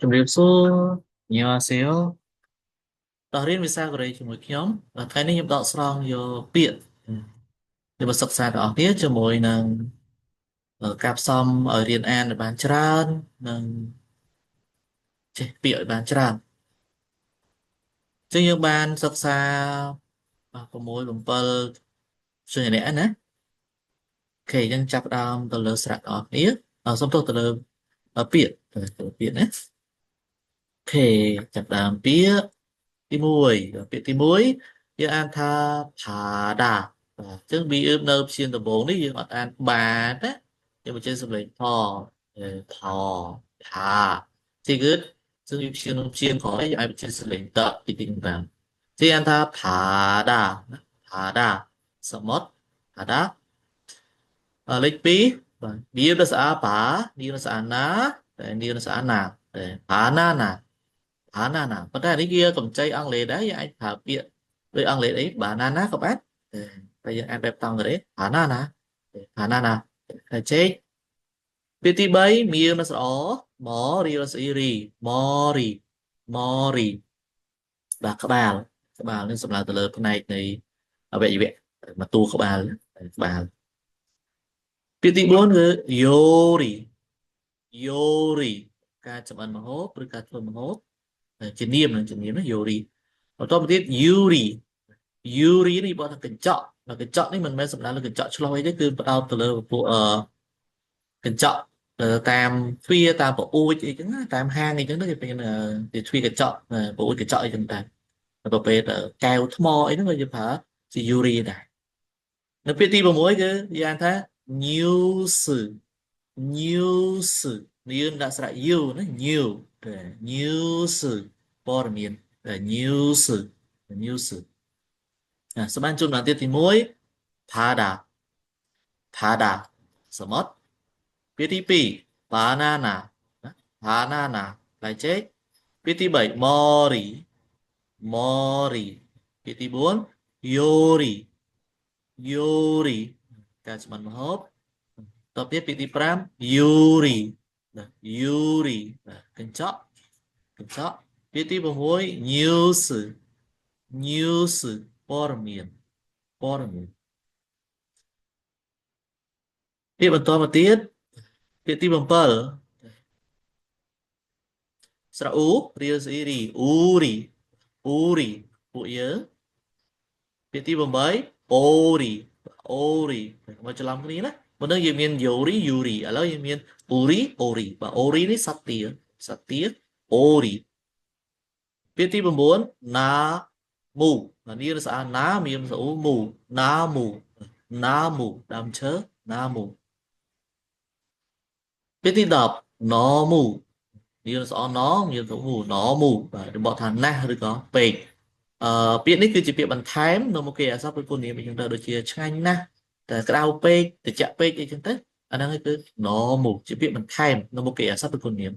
ជំរាបសួរញ៉ាំអាសេអូតោះរៀនភាសាកូរ៉េជាមួយខ្ញុំថ្ងៃនេះខ្ញុំដកស្រង់យកពាក្យដែលមកសិក្សាទាំងអស់គ្នាជាមួយនឹងការផ្សំឲ្យរៀនអានឲ្យបានច្រើននិងចេះពាក្យឲ្យបានច្រើនចឹងយើងបានសិក្សា6 7សញ្ញាអ្នកណាអូខេយើងចាប់ផ្ដើមទៅលើស្រៈទាំងអស់គ្នាសុំទោសទៅលើពាក្យទៅពាក្យណាអូខេចាប់ផ្ដើមពាក្យទី1ពាក្យទី1យើងអានថាផាដាបាទអញ្ចឹងវានៅព្យាង្គដំបូងនេះយើងអត់អានបានណាយើងបញ្ចេញសំឡេងផផាទីគឺซึ่งព្យាង្គក្រោយយើងអាចបញ្ចេញសំឡេងតតិចតិចបានទីអានថាផាដាណាផាដាសមុទ្រផាដាលេខ2បាទនាមរស្អាបានាមរស្អាណាតែនាមរស្អាណាតែផាណាណាbanana ប៉ុន្តែនេះវាកម្ចីអង់គ្លេសដែរយើងអាចប្រើពាក្យដូចអង់គ្លេសអី banana ក៏បានតែយើងអានបែបតង់កូរ៉េ banana banana ហើយចេកពាក្យទី3មានរសអមរីរសអ៊ីរីមរីបាទក្បាលនេះសំដៅទៅលើផ្នែកនៃអវយវៈមកតួក្បាលពាក្យទី4គឺយោរីយោរីការចម្អិនម្ហូបឬការធ្វើម្ហូបជំនាញណាយូរីបន្តមកទៀតយូរីនេះបើថាកញ្ចក់កញ្ចក់នេះមិនមែនសំដៅលើកញ្ចក់ឆ្លុះអីទេគឺផ្ដោតទៅលើពួកកញ្ចក់តាមទ្វារតាមប្រអួចអីចឹងណាតាមហាងអីចឹងទៅគេเป็นទ្វារកញ្ចក់ប្រអួចកញ្ចក់អីចឹងតែប្រភេទកែវថ្មអីហ្នឹងក៏យើងប្រើជាយូរីដែរនៅពាក្យទី6គឺយ៉ាងថា news news យើងដាក់ស្រៈ u ណា new តែ news ព័ត៌មានតែ news សម្រាប់ជូនបានទៀតទី1 pada pada សមុទ្រពាក្យទី2 banana ណា banana ផ្លែចេកពាក្យទី3 mori ពាក្យទី4 yori ការចម្អិនម្ហូបតទៅទៀតពាក្យទី5 yuri កញ្ចក់ពាក្យទី6 news ព័ត៌មានពាក្យបន្តមកទៀតពាក្យទី7ស្រៈអ៊ូរៀលស្អ៊ីរីអ៊ូរីពួកយើងពាក្យទី8អូរីមកច្រឡំគ្នាណាមុននឹងយើងមានយូរីឥឡូវយើងមានអូរីបាទអូរីនេះសត្វទាអូរីពាក្យទី9ណាមូនារស្អាណាមានស្អ៊ូមូណាមូដើមឈើណាមូពាក្យទី10ណមូនារស្អណមានស្អ៊ូមូណមូបាទរបស់ថាណាស់ឬក៏ពេកពាក្យនេះគឺជាពាក្យបន្ថែមនៅមុខគេអក្សរពុទ្ធនាមអញ្ចឹងទៅដូចជាឆ្ងាញ់ណាស់តែក្តៅពេកត្រជាក់ពេកអីចឹងទៅអាហ្នឹងគឺ normal ជាពាក្យបន្ថែមនៅមុខគេអក្សរពុទ្ធនាម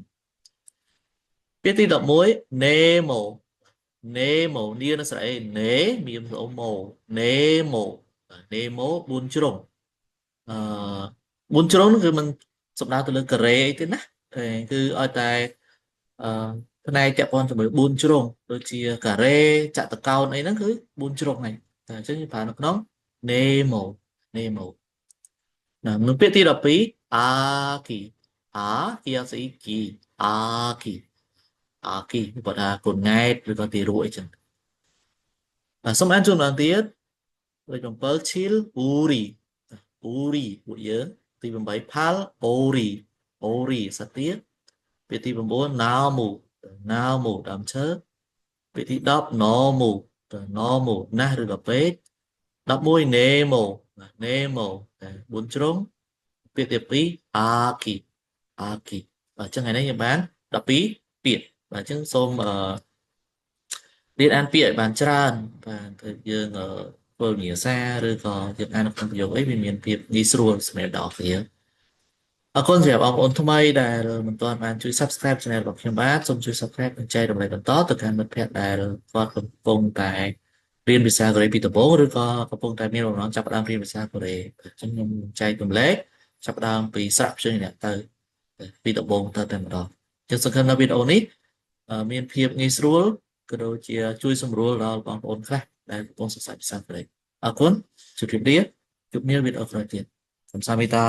ពាក្យទី11 nemo នានៅស្រៈអី ne មានស្អុំ mo nemo 4ជ្រុងអឺ4ជ្រុងគឺมันសំដៅទៅលើការ៉េអីទេណាគឺឲ្យតែអឺផ្នែកពាក់ព័ន្ធជាមួយ4ជ្រុងដូចជាការ៉េចតុកោណអីហ្នឹងគឺ4ជ្រុងហើយតែអញ្ចឹងយើងប្រើនៅក្នុង nemo ណានៅពាក្យទី12 aki គីអស៊ីគី aki បើថាកូនង៉ែតឬក៏ទារកអីចឹងសូមអានជូនម្ដងទៀតលេខ7 chill uri ពួកយើងទី8 phal ori សត្វទាពាក្យទី9 namu ដើមឈើពាក្យទី10 normal ណាស់ឬក៏ពេក11 nemo តែ4ជ្រុងពាក្យទី2 aki បាទអញ្ចឹងថ្ងៃនេះយើងបាន12ពាក្យបាទអញ្ចឹងសូមរៀនអានពាក្យឲ្យបានច្រើនបាទគឺយើងធ្វើវិញ្ញាសាឬក៏យើងអានក្នុងប្រយោគអីវាមានភាពងាយស្រួលសម្រាប់ដល់គ្នាអរគុណសម្រាប់បងប្អូនថ្មីដែលមិនទាន់បានជួយ Subscribe Channel របស់ខ្ញុំបាទសូមជួយ Subscribe និងចែករំលែកបន្តទៅកាន់មិត្តភ័ក្តិដែលគាត់កំពុងតែរៀនភាសាកូរ៉េពីដំបូងឬក៏កំពុងតែមានបំណងចាប់ផ្ដើមរៀនភាសាកូរ៉េអញ្ចឹងខ្ញុំចែករំលែកចាប់ផ្ដើមពីស្រៈព្យញ្ជនៈទៅពីដំបូងទៅតែម្ដង ចឹងសង្ឃឹមថាវីដេអូនេះមានភាពងាយស្រួលក៏ដូចជាជួយសម្រួលដល់បងប្អូនខ្លះដែលកំពុងសិក្សាភាសាអង់គ្លេសអរគុណជម្រាបលាជួបគ្នាវីដេអូក្រោយទៀតសូមសាមេត្តា